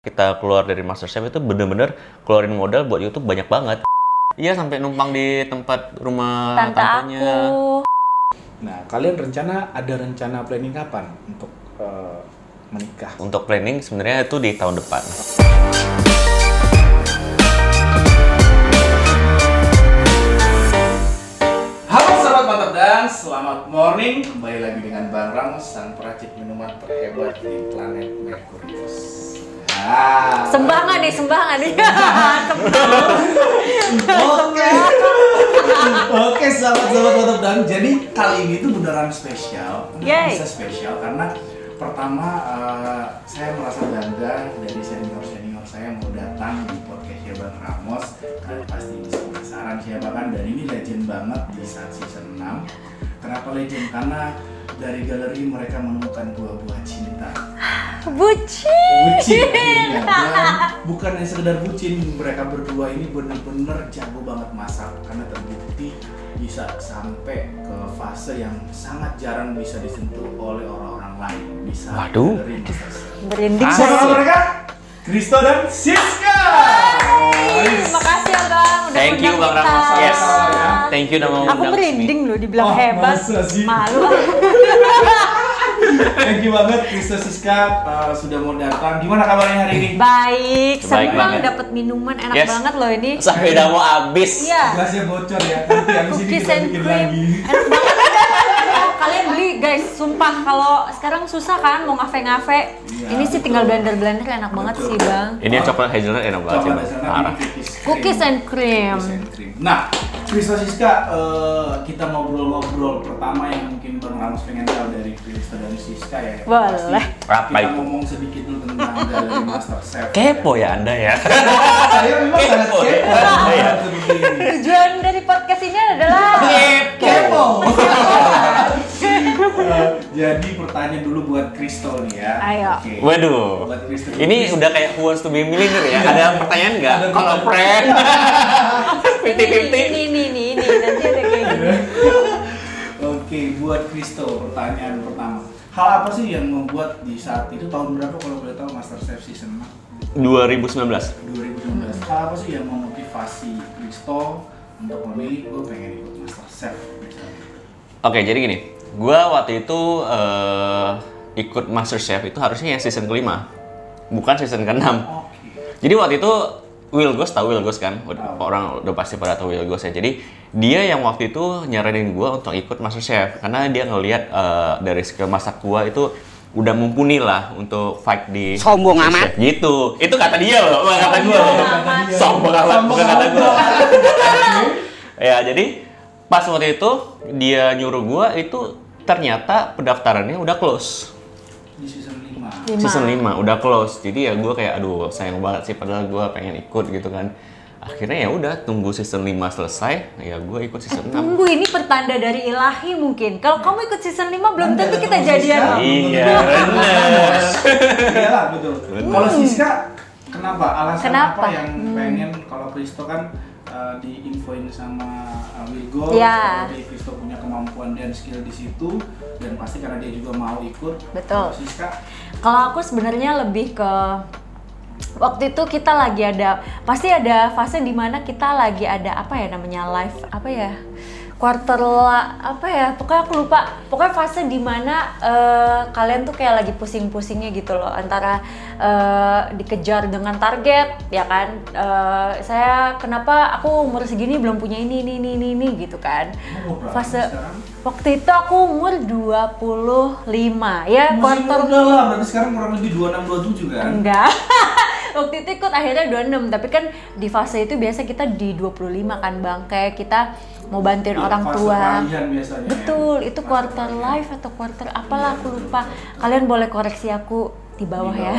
kita keluar dari MasterChef itu bener-bener keluarin modal buat YouTube banyak banget. Iya, sampai numpang di tempat rumah tantenya. Aku. Nah, kalian ada rencana planning kapan untuk menikah? Untuk planning sebenarnya itu di tahun depan. Halo sahabat Mantap Dance, selamat morning. Kembali lagi dengan Bang Ramos, sang peracik minuman terhebat di planet Merkurius. Sembah nggak nih? Oke, sahabat-sahabat Mantap Dance. Jadi kali ini tuh beneran spesial. Bisa spesial karena pertama saya merasa bangga dari senior-senior saya mau datang di podcastnya Bang Ramos. Kalian pasti bisa penasaran siapa kan, dan ini legend banget di saat season 6. Kenapa legend? Karena dari galeri mereka menemukan buah-buah cinta. Bucin akhirnya. Dan bukan hanya sekedar bucin, mereka berdua ini bener-bener jago banget masak, karena terbukti bisa sampai ke fase yang sangat jarang bisa disentuh oleh orang-orang lain. Bisa galeri masak. merinding Siapa mereka? Kristo dan Siska. Makasih ya Bang, udah Thank you Bang Ramos. Yes. Thank you udah mau Aku merinding loh dibilang hebat. Malu. Thank you banget Kristo Siska sudah mau datang. Gimana kabarnya hari ini? Baik, senang banget. Dapat minuman enak banget loh ini. Sampai udah mau habis. Iya. Gelasnya bocor ya. Nanti habis ini Cookies kita and bikin cream. lagi. Enak banget. Kalian beli guys, sumpah kalau sekarang susah kan mau ngafe-ngafe. Iya, Ini sih tinggal blender-blender enak banget sih Bang. Ini yang coklat hazelnut enak banget sih. Parah. Cookies and cream. Nah, Kristo Siska, kita ngobrol-ngobrol pertama yang mungkin Bang Ramos pengen tahu dari Kristo dan Siska ya. Boleh. Apa Kita itu? ngomong sedikit dulu tentang galeri MasterChef. Kepo ya Anda ya. Saya memang sangat Kepo. kepo. Iya. Seperti ini. Tujuan dari podcast ini adalah Kepo. Jadi pertanyaan dulu buat Kristo nih ya. Ayo. Oke. Waduh. Buat Kristo. Ini udah kayak Who Wants to Be a Millionaire ya. Ada pertanyaan nggak? Ada Kalau prank 50-50. Ini nanti ada kayak gini. Oke, buat Kristo pertanyaan pertama. Hal apa sih yang membuat di saat itu tahun berapa kalau boleh tahu MasterChef season 6? 2019. 2019. Hal apa sih yang memotivasi Kristo untuk memilih gue pengen ikut MasterChef misalnya? Oke, jadi gini. Gua waktu itu ikut MasterChef itu harusnya yang season kelima, bukan season ke-6. Oke. Jadi waktu itu Will Ghost, tahu Will Ghost kan? Orang udah pasti pada tahu Will Ghost ya. Jadi dia yang waktu itu nyaranin gua untuk ikut MasterChef karena dia ngelihat dari skill masak gua itu udah mumpuni lah untuk fight di Sombong amat. Gitu. Itu kata dia loh, bukan kata gua loh. Sombong amat, bukan kata gua. Ya, jadi pas waktu itu dia nyuruh gua itu ternyata pendaftarannya udah close. Di season 5. Season 5 udah close. Jadi ya gue kayak aduh sayang banget sih padahal gue pengen ikut gitu kan. Akhirnya ya udah tunggu season 5 selesai, ya gue ikut season 6. Tunggu, ini pertanda dari ilahi mungkin. Kalau kamu ikut season 5 belum tentu kita jadian. Iya, benar. Iya lah, betul. Kalau Siska kenapa? Alasan Kenapa? apa yang pengen kalau Kristo kan diinfoin sama Wilgo, Iya. jadi Kristo punya kemampuan dan skill di situ, dan pasti karena dia juga mau ikut. Betul. Kalau Siska, Kalau aku sebenarnya lebih ke waktu itu kita lagi ada, pasti ada fase dimana kita lagi ada apa ya namanya live apa ya pokoknya aku lupa, pokoknya fase dimana kalian tuh kayak lagi pusing-pusingnya gitu loh antara dikejar dengan target ya kan, saya kenapa aku umur segini belum punya ini gitu kan. Fase waktu itu aku umur 25 ya, masih muda lah, berarti sekarang kurang lebih 26-27 kan? enggak. Waktu itu ikut akhirnya 26, tapi kan di fase itu biasa kita di 25 kan Bang, kayak kita mau bantuin orang Fase tua. peralihan biasanya. Betul, Ya? itu quarter life atau quarter apalah aku lupa. Kalian boleh koreksi aku di bawah ya.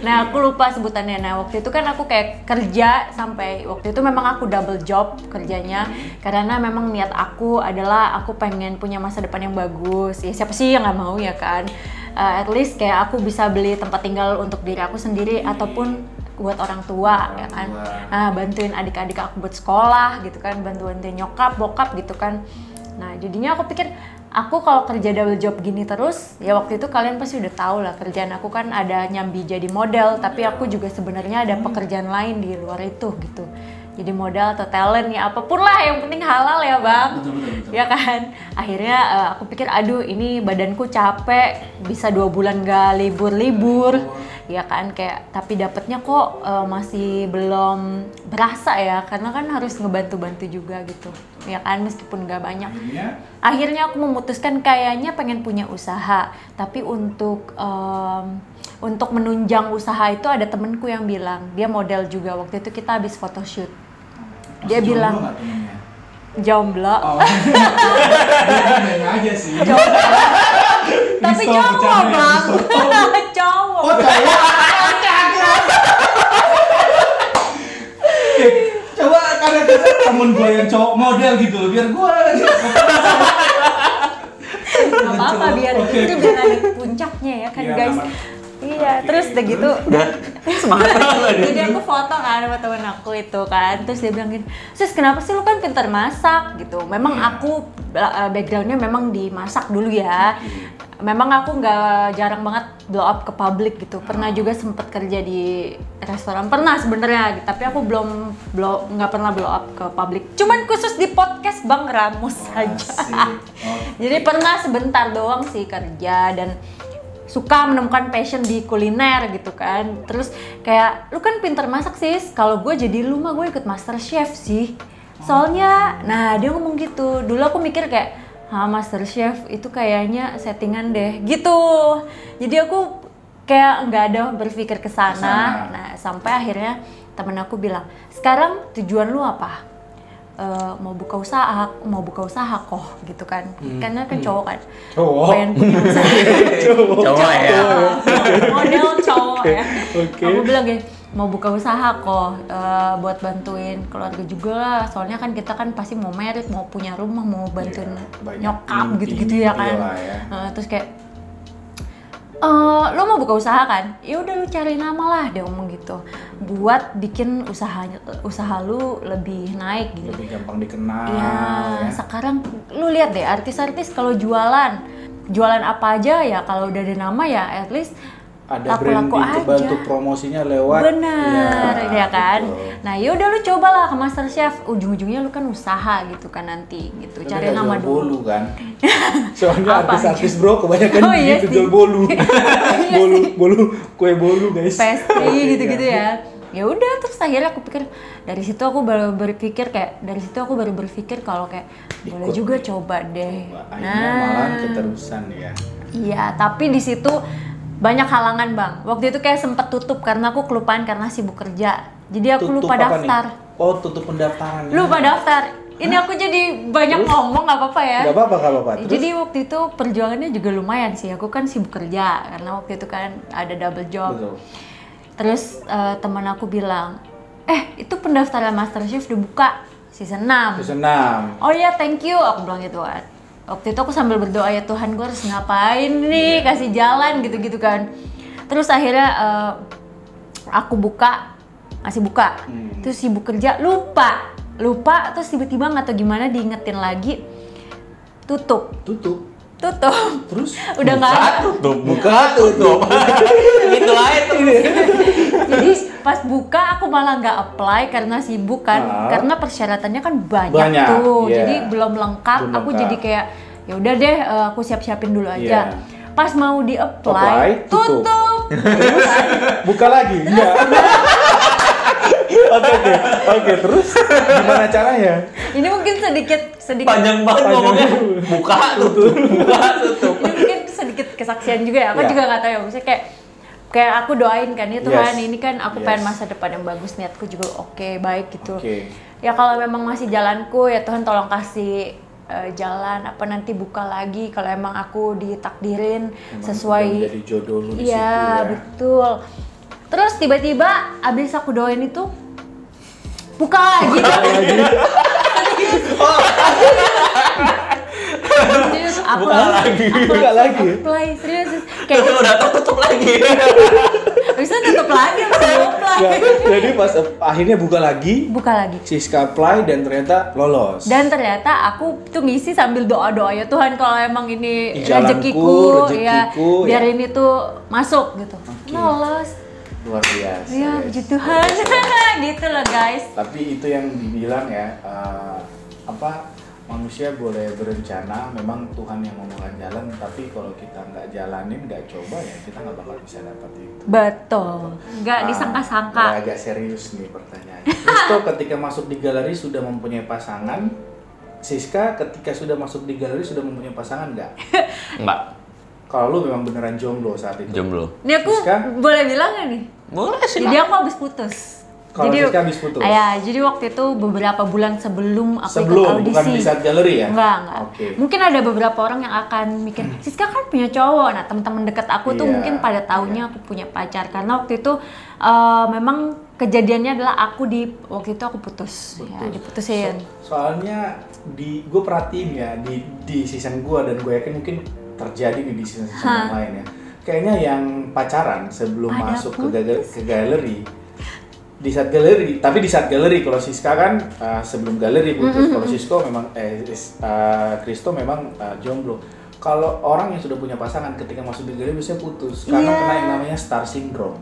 Nah, aku lupa sebutannya. Nah, waktu itu kan aku kayak kerja sampai waktu itu memang aku double job kerjanya karena memang niat aku adalah aku pengen punya masa depan yang bagus. Ya siapa sih yang nggak mau ya kan? At least kayak aku bisa beli tempat tinggal untuk diri aku sendiri ataupun buat orang tua ya kan. Nah, bantuin adik-adik aku buat sekolah gitu kan, bantuin nyokap, bokap gitu kan. Nah, jadinya aku pikir aku kalau kerja double job gini terus, ya waktu itu kalian pasti udah tahu lah kerjaan aku kan ada nyambi jadi model, tapi aku juga sebenarnya ada pekerjaan lain di luar itu gitu. Jadi model atau talent ya apapun lah, yang penting halal ya bang. Betul. Ya kan. Akhirnya aku pikir aduh ini badanku capek, bisa 2 bulan gak libur. Ya kan kayak tapi dapatnya kok masih belum berasa ya, karena kan harus ngebantu-bantu juga gitu. Ya kan meskipun gak banyak. Akhirnya aku memutuskan kayaknya pengen punya usaha, tapi untuk menunjang usaha itu ada temenku yang bilang, dia model juga, waktu itu kita habis photoshoot. Dia bilang jomblo. Oh. Dia aja sih. Tapi cowok bang. Cowok. Oh cowok. Coba kadang-kadang temen gue yang cowok model gitu loh, biar gue Gak apa-apa, biar itu biar ada puncaknya ya kan guys. Iya, terus udah gitu Udah semangat banget. jadi aku foto kan sama temen aku itu kan, terus dia bilang gini, sis kenapa sih lu kan pintar masak gitu. Memang aku backgroundnya memang dimasak dulu ya. Memang aku nggak jarang banget blow up ke publik gitu. Pernah juga sempet kerja di restoran, pernah sebenarnya, tapi aku nggak pernah blow up ke publik. Cuman khusus di podcast Bang Ramus saja. Jadi pernah sebentar doang sih kerja dan suka menemukan passion di kuliner gitu kan. Terus kayak lu kan pinter masak sis, kalau gue jadi lu mah gue ikut MasterChef sih. Soalnya, nah dia ngomong gitu. Dulu aku mikir kayak, MasterChef itu kayaknya settingan deh gitu. Jadi aku kayak nggak ada berpikir ke sana. Nah sampai akhirnya temen aku bilang, sekarang tujuan lu apa? Mau buka usaha kok gitu kan. Karena kan cowok kan. Pengen punya usaha. Cowok ya. Model cowok ya. Aku bilang gini, mau buka usaha kok, buat bantuin keluarga juga lah. Soalnya kan kita kan pasti mau merit, mau punya rumah, mau bantuin nyokap gitu-gitu ya kan. Terus kayak lo mau buka usaha kan? Ya udah lu cari nama lah, dia ngomong gitu. Buat bikin usaha lu lebih naik gitu. Lebih gampang dikenal. Ya, sekarang lu lihat deh artis-artis kalau jualan apa aja ya, kalau udah ada nama ya at least ada laku-laku branding, aja. bantu promosinya lewat. Bener, ya kan. Betul. Nah yaudah lu cobalah ke MasterChef, ujung-ujungnya lu kan usaha gitu kan nanti gitu. Tapi Cari nggak nama jual dulu. bolu kan. Soalnya Apa? artis-artis bro kebanyakan Iya gitu sih. jual bolu. Kue bolu guys. Pastry gitu-gitu ya. Ya udah, terus akhirnya aku pikir dari situ aku baru berpikir kalau kayak boleh juga coba deh. Akhirnya malah keterusan ya. Iya, tapi di situ banyak halangan bang. Waktu itu kayak sempet tutup karena aku kelupaan karena sibuk kerja. Jadi aku Tutup lupa apa daftar. nih? Oh tutup pendaftaran. Lupa daftar. Ini aku jadi banyak ngomong, nggak apa-apa ya. Gak apa-apa. Terus? Jadi waktu itu perjuangannya juga lumayan sih. Aku kan sibuk kerja karena waktu itu kan ada double job. Betul. Terus teman aku bilang, itu pendaftaran MasterChef udah buka season 6. Season 6. Oh iya, thank you, aku bilang gitu kan. Waktu itu aku sambil berdoa, ya Tuhan gue harus ngapain nih, kasih jalan gitu-gitu kan. Terus akhirnya aku masih buka. Terus sibuk kerja, lupa. Terus tiba-tiba nggak tahu gimana diingetin lagi, tutup. Terus udah nggak ada. Buka tutup. Gitu aja tuh. Jadi pas buka aku malah nggak apply karena sibuk kan, karena persyaratannya kan banyak tuh, yeah. jadi belum lengkap. Aku jadi kayak ya udah deh, aku siapin dulu aja. Pas mau di apply, tutup. Buka lagi, enggak. Oke, terus gimana caranya? Ini mungkin sedikit Panjang banget ngomongnya. Buka tutup. Ini mungkin sedikit kesaksian juga ya. Aku juga nggak tahu ya, maksudnya kayak aku doain kan ya Tuhan, ini kan aku pengen masa depan yang bagus, niatku juga baik gitu. Ya kalau memang masih jalanku ya Tuhan tolong kasih jalan, apa nanti buka lagi kalau emang aku ditakdirin memang sesuai jadi jodoh lu di situ ya. Betul. Terus tiba-tiba abis aku doain itu buka lagi. Serius, buka lagi. Apply, serius. Kayak udah tutup lagi. Bisa tutup lagi, apply. Jadi pas akhirnya buka lagi, Siska apply dan ternyata lolos. Dan ternyata aku tuh ngisi sambil doa-doa, ya Tuhan kalau emang ini rezekiku, ya biar ini tuh masuk gitu. Lolos. Luar biasa. Iya, puji Tuhan. Gitu loh guys. Tapi itu yang dibilang ya, manusia boleh berencana, memang Tuhan yang membuka jalan, tapi kalau kita nggak jalanin, nggak coba ya kita nggak bakal bisa dapat itu. Betul, nggak disangka-sangka. Agak serius nih pertanyaannya. Kristo ketika masuk di galeri sudah mempunyai pasangan, Siska ketika sudah masuk di galeri sudah mempunyai pasangan nggak? Enggak. Kalau lu memang beneran jomblo saat itu? Jomblo. Ini aku Siska? boleh bilang nggak nih? Boleh sih. Jadi aku habis putus. Kalau Siska habis putus? Ya, jadi waktu itu beberapa bulan sebelum aku ikut audisi. Bukan di saat galeri ya? Enggak. Okay. Mungkin ada beberapa orang yang akan mikir, Siska kan punya cowok. Nah, teman-teman dekat aku tuh mungkin pada tahunya aku punya pacar. Karena waktu itu memang kejadiannya adalah waktu itu aku putus. Ya, diputusin. Soalnya gue perhatiin ya, di season gue, dan gue yakin mungkin terjadi di season yang lain ya. Kayaknya yang pacaran sebelum masuk ke galeri, di saat galeri kalau Siska kan sebelum galeri putus. Kalau Sisko memang Kristo memang jomblo. Kalau orang yang sudah punya pasangan ketika masuk di galeri biasanya putus karena kena yang namanya star syndrome.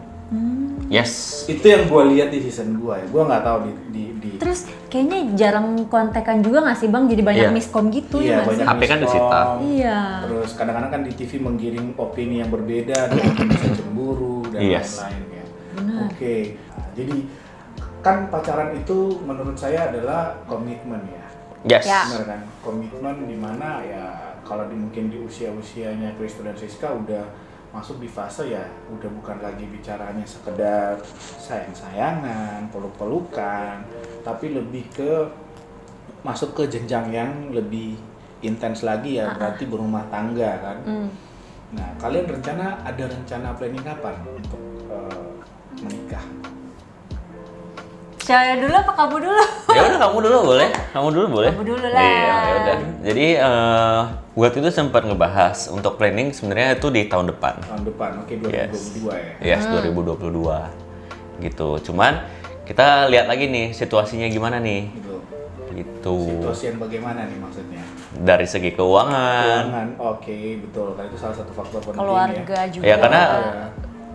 Yes. Itu yang gue lihat di season 2 ya. Gue nggak tahu di Terus kayaknya jarang kontekan juga nggak sih Bang? Jadi banyak miskom gitu ya. Banyak HP kan disita. Iya. Terus kadang-kadang kan di TV menggiring opini yang berbeda dan bisa cemburu dan lain-lain ya. Oke. Nah, jadi kan pacaran itu menurut saya adalah komitmen ya. Yes. Benar kan? Komitmen di mana ya kalau mungkin di usia-usianya Kristo dan Siska udah masuk di fase ya udah bukan lagi bicaranya sekedar sayang-sayangan, peluk-pelukan, tapi lebih ke masuk ke jenjang yang lebih intens lagi ya, berarti berumah tangga kan. Nah, kalian ada rencana planning kapan untuk menikah? Saya dulu apa kamu dulu? Ya udah kamu dulu boleh. Kamu dulu lah. Iya, ya udah. Jadi waktu itu sempat ngebahas untuk planning sebenarnya itu di tahun depan. Tahun depan, oke, 2022 ya. Yes, 2022. Gitu. Cuman kita lihat lagi nih situasinya gimana nih. Gitu. Situasi yang bagaimana nih maksudnya? Dari segi keuangan. Oke, betul. Karena itu salah satu faktor penting keluarga ya. juga. Ya karena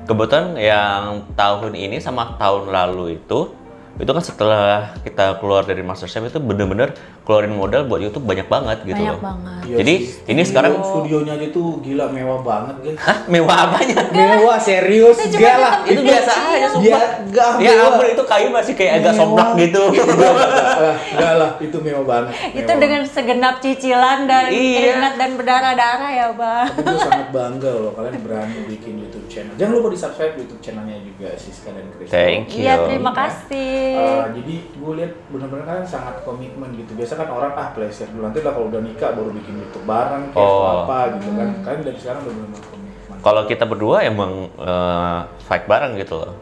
kebetulan yang tahun ini sama tahun lalu itu kan setelah kita keluar dari MasterChef itu bener-bener keluarin modal buat YouTube banyak banget gitu loh. Iya, jadi ini sekarang studionya aja tuh gila mewah banget guys. Hah? Mewah apanya? Mewah serius? Enggak lah, itu biasa aja sumpah. Ya ampun, itu kayu masih kayak agak somplak gitu. Enggak lah, itu mewah banget. Itu dengan segenap cicilan dan keringat dan berdarah-darah ya Bang. Tapi gue sangat bangga loh kalian berani bikin YouTube channel. Jangan lupa di subscribe YouTube channelnya juga Siska dan Kristo. Thank you. Iya, terima kasih. Jadi gue lihat benar-benar kalian sangat komitmen gitu. Biasa kan orang pleasure dulu, nanti lah kalau udah nikah baru bikin YouTube bareng kayak apa gitu kan. Kalian dari sekarang udah benar-benar komitmen. Kalau kita berdua emang fight bareng gitu loh.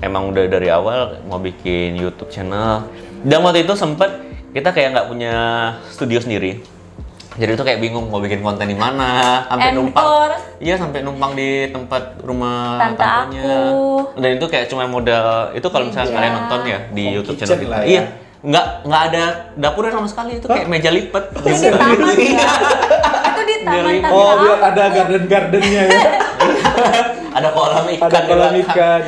Emang udah dari awal mau bikin YouTube channel. Dan waktu itu sempet kita kayak nggak punya studio sendiri. Jadi itu kayak bingung mau bikin konten di mana, sampai numpang. Iya, sampai numpang di tempat rumah tantenya. Dan itu kayak cuma modal itu kalau misalnya kalian nonton ya di YouTube channel kita. Ya. Iya. Nggak ada dapurnya sama sekali, itu kayak meja lipat. Itu di taman ya? Itu di taman. Oh, biar ada garden-gardennya ya. Ada kolam ikan. Ada kolam ikan.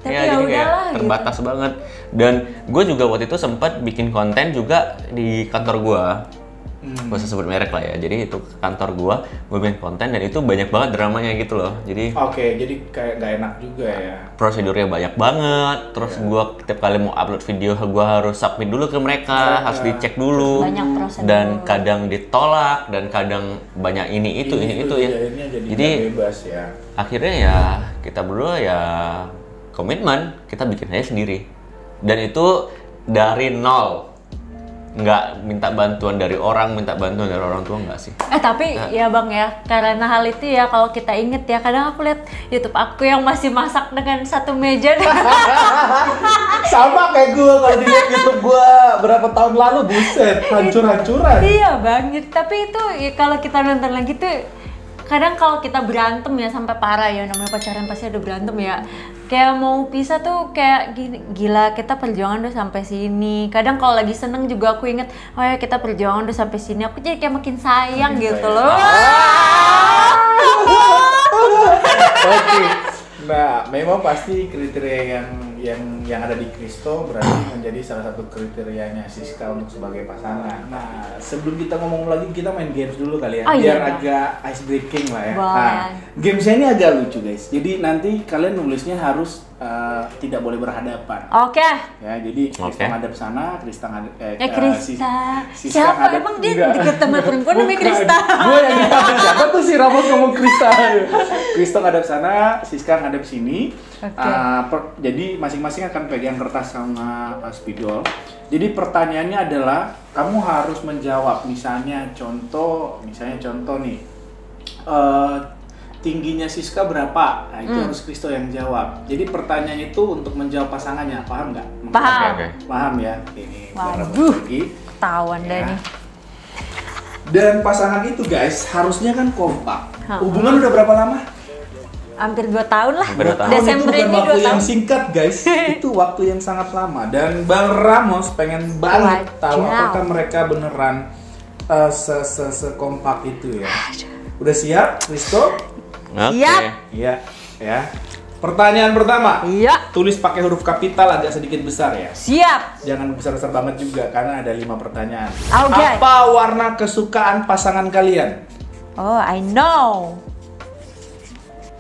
Ya, jadi kayak terbatas banget. Dan gue juga waktu itu sempat bikin konten juga di kantor gue. Gak usah sebut merek lah ya. Jadi itu kantor gue bikin konten dan itu banyak banget dramanya gitu loh. Jadi jadi kayak gak enak juga ya. Prosedurnya banyak banget. Terus gue setiap kali mau upload video gue harus submit dulu ke mereka, harus dicek dulu. Banyak prosedur. Dan kadang ditolak dan kadang banyak ini itu ya. Jadi bebas ya. Akhirnya ya kita berdua ya komitmen kita bikin aja sendiri. Dan itu dari nol. Nggak minta bantuan dari orang tua nggak sih. Tapi ya Bang ya, karena hal itu ya kalau kita inget ya, kadang aku lihat YouTube aku yang masih masak dengan satu meja. Sama kayak gue kalau dilihat YouTube gue berapa tahun lalu, buset, hancur-hancuran. Iya Bang, tapi itu ya, kalau kita nonton lagi tuh kadang kalau kita berantem ya sampai parah ya, namanya pacaran pasti ada berantem ya. kayak mau pisah tuh kayak gini, gila kita perjuangan udah sampai sini. Kadang kalau lagi seneng juga aku inget, oh ya kita perjuangan udah sampai sini. Aku jadi kayak makin sayang gitu loh. Oke. Nah, memang pasti kriteria yang ada di Kristo berarti menjadi salah satu kriterianya Siska untuk sebagai pasangan. Nah, sebelum kita ngomong lagi, kita main games dulu kali ya, biar agak ice breaking lah ya. Nah, gamesnya ini agak lucu guys. Jadi nanti kalian nulisnya harus tidak boleh berhadapan. Oke. Ya, jadi Krista ngadep sana, Krista ngadep Krista. Siska Siapa emang dia deket sama perempuan namanya Krista? Gue yang ngadep siapa tuh si Ramos ngomong Krista. Krista ngadep sana, Siska ngadep sini. Jadi masing-masing akan pegang kertas sama spidol. Jadi pertanyaannya adalah kamu harus menjawab. Misalnya contoh nih. Tingginya Siska berapa? Nah, itu harus Kristo yang jawab. Jadi pertanyaan itu untuk menjawab pasangannya, paham nggak? Paham. Paham ya? Ini lagi. Tawan deh nih. Dan pasangan itu guys, harusnya kan kompak. Hubungan udah berapa lama? Hampir 2 tahun lah. Desember ini 2 tahun. Itu waktu yang singkat guys, itu waktu yang sangat lama. Dan Bang Ramos pengen banget tahu apakah mereka beneran sekompak itu ya. Udah siap, Kristo? Siap. Iya, ya. Pertanyaan pertama. Iya. Tulis pakai huruf kapital agak sedikit besar ya. Siap. Jangan besar-besar banget juga karena ada 5 pertanyaan. Okay. Apa warna kesukaan pasangan kalian? Oh, I know.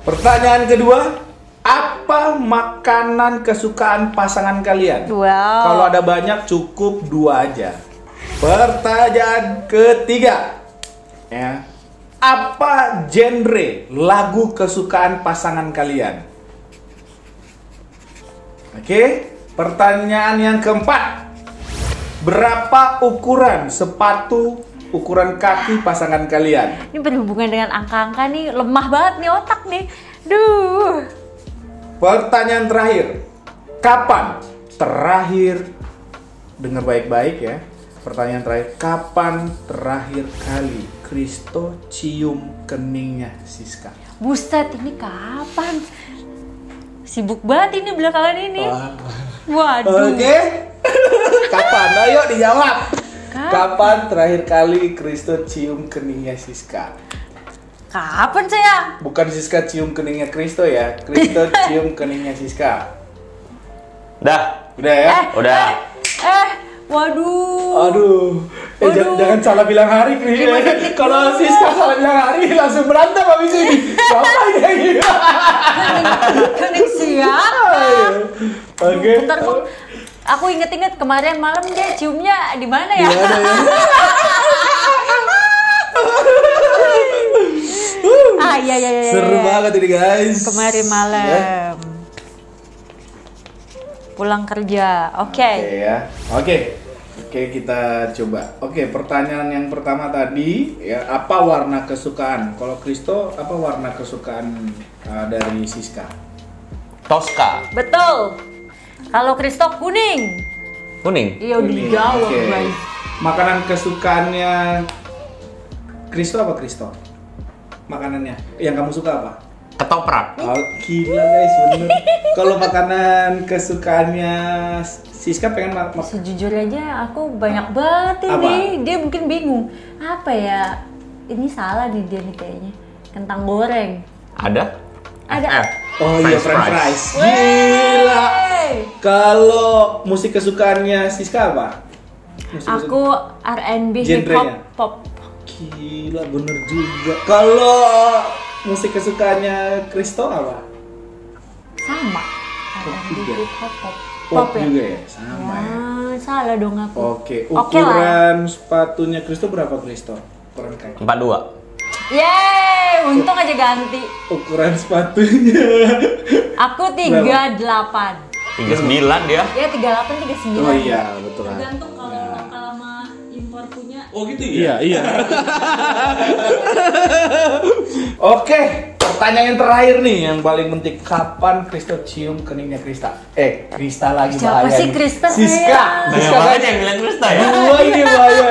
Pertanyaan kedua, apa makanan kesukaan pasangan kalian? Wow. Kalau ada banyak cukup 2 aja. Pertanyaan ketiga, ya. Apa genre lagu kesukaan pasangan kalian? Oke, pertanyaan yang keempat. Berapa ukuran sepatu, ukuran kaki pasangan kalian? Ini berhubungan dengan angka-angka nih, lemah banget nih otak nih. Duh. Pertanyaan terakhir. Kapan terakhir, dengar baik-baik ya. Pertanyaan terakhir, kapan terakhir kali Kristo cium keningnya Siska? Buset, ini kapan? Sibuk banget ini belakangan ini. Waduh. Oke. Kapan? Ayo dijawab. Kapan terakhir kali Kristo cium keningnya Siska? Kapan saya? Bukan Siska cium keningnya Kristo ya. Kristo cium keningnya Siska. Udah ya? Udah. Waduh. Aduh. Jangan salah bilang hari, Kris. Kalau Siska salah bilang hari langsung berantem habis ini. Siapa ini? Kening siapa? Oke. Bentar, aku inget-inget kemarin malam dia ciumnya di mana ya? Iya. Seru banget ini guys. Kemarin malam. Pulang kerja, oke. Oke, kita coba. Oke, pertanyaan yang pertama tadi ya, apa warna kesukaan? Kalau Kristo, apa warna kesukaan dari Siska? Tosca. Betul. Kalau Kristo kuning. Kuning. Iya udah dijawab guys. Makanan kesukaannya Kristo apa Kristo? Makanannya yang kamu suka apa? Ketoprak. Oh, gila guys, bener. Kalau makanan kesukaannya Siska pengen Sejujurnya aja aku banyak banget ini. Apa? Dia mungkin bingung. Apa ya? Ini salah nih dia nih kayaknya. Kentang goreng. Ada? Oh iya, French fries. Gila. Kalau musik kesukaannya Siska apa? Aku R&B, hip hop, pop. Gila, bener juga. Kalau musik kesukaannya Kristo apa? Sama. R&B, hip hop, pop juga ya? Sama ya? Salah dong aku. Oke, ukuran sepatunya Kristo berapa Kristo? Ukuran kaki? 42. Yeay, untung aja ganti. Ukuran sepatunya? Aku 38. 39 dia? Ya 38, 39. Oh iya, betul. Tergantung kalau lokal sama impor punya. Oh gitu ya? Iya. Oke, pertanyaan yang terakhir nih, yang paling penting. Kapan Kristo cium keningnya Krista? Krista lagi bahaya. Siapa sih Krista? Siska. Siska banget yang bilang Krista ya? Wah, ini bahaya.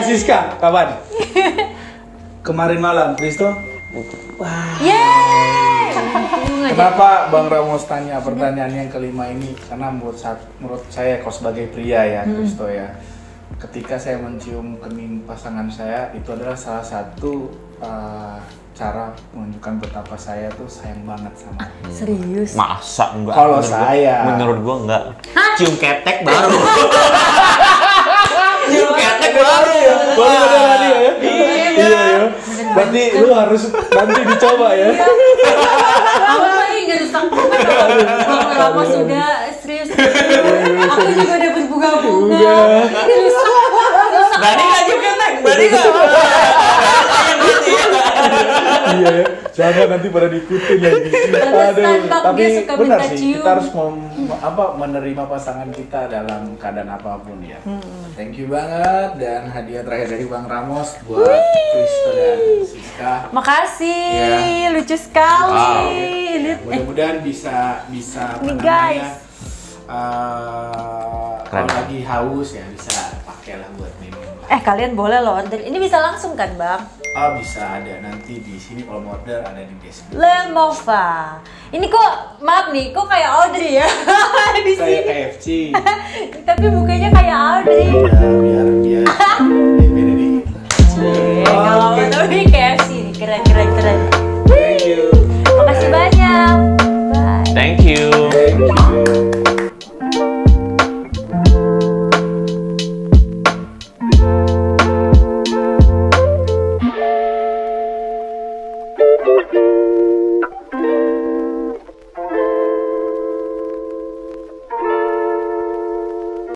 Siska, kapan? Kemarin malam, Kristo. Yeay. Untung aja. Kenapa Bang Ramos tanya pertanyaan yang kelima ini? Karena menurut saya kok sebagai pria ya, Kristo ya, ketika saya mencium kening pasangan saya, itu adalah salah satu cara menunjukkan betapa saya tuh sayang banget sama dia. Serius? Masa enggak? Kalau saya, menurut gua enggak. Cium ketek baru. Cium ketek baru. Boleh tadi ya? Iya ya. Berarti lu harus nanti dicoba ya. Aku lagi nggak rusak banget. Bang Ramos sudah serius. Aku juga udah berbunga-bunga. Ini rusak. Berani nggak cium ketek? Berani nggak? Iya ya, jangan nanti pada diikutin lagi. Tapi benar sih, kita harus menerima pasangan kita dalam keadaan apapun ya. Thank you banget, dan hadiah terakhir dari Bang Ramos buat Kristo dan Siska. Makasih, Ya. lucu sekali. Wow. Lihat, Mudah-mudahan bisa apa Nih, namanya, guys. kalau lagi haus ya bisa pakailah buat minum. kalian boleh loh order. Ini bisa langsung kan, Bang? Oh, bisa ada nanti di sini kalau mau order ada di Facebook. Lemova. Ini kok, maaf nih, kok kayak Audrey ya di Kayak sini. KFC. Tapi mukanya kayak Audrey. Ya, biar beda dikit. Kalau Oke. tapi KFC nih, keren. Thank you. Makasih banyak. Bye. Thank you. Thank you.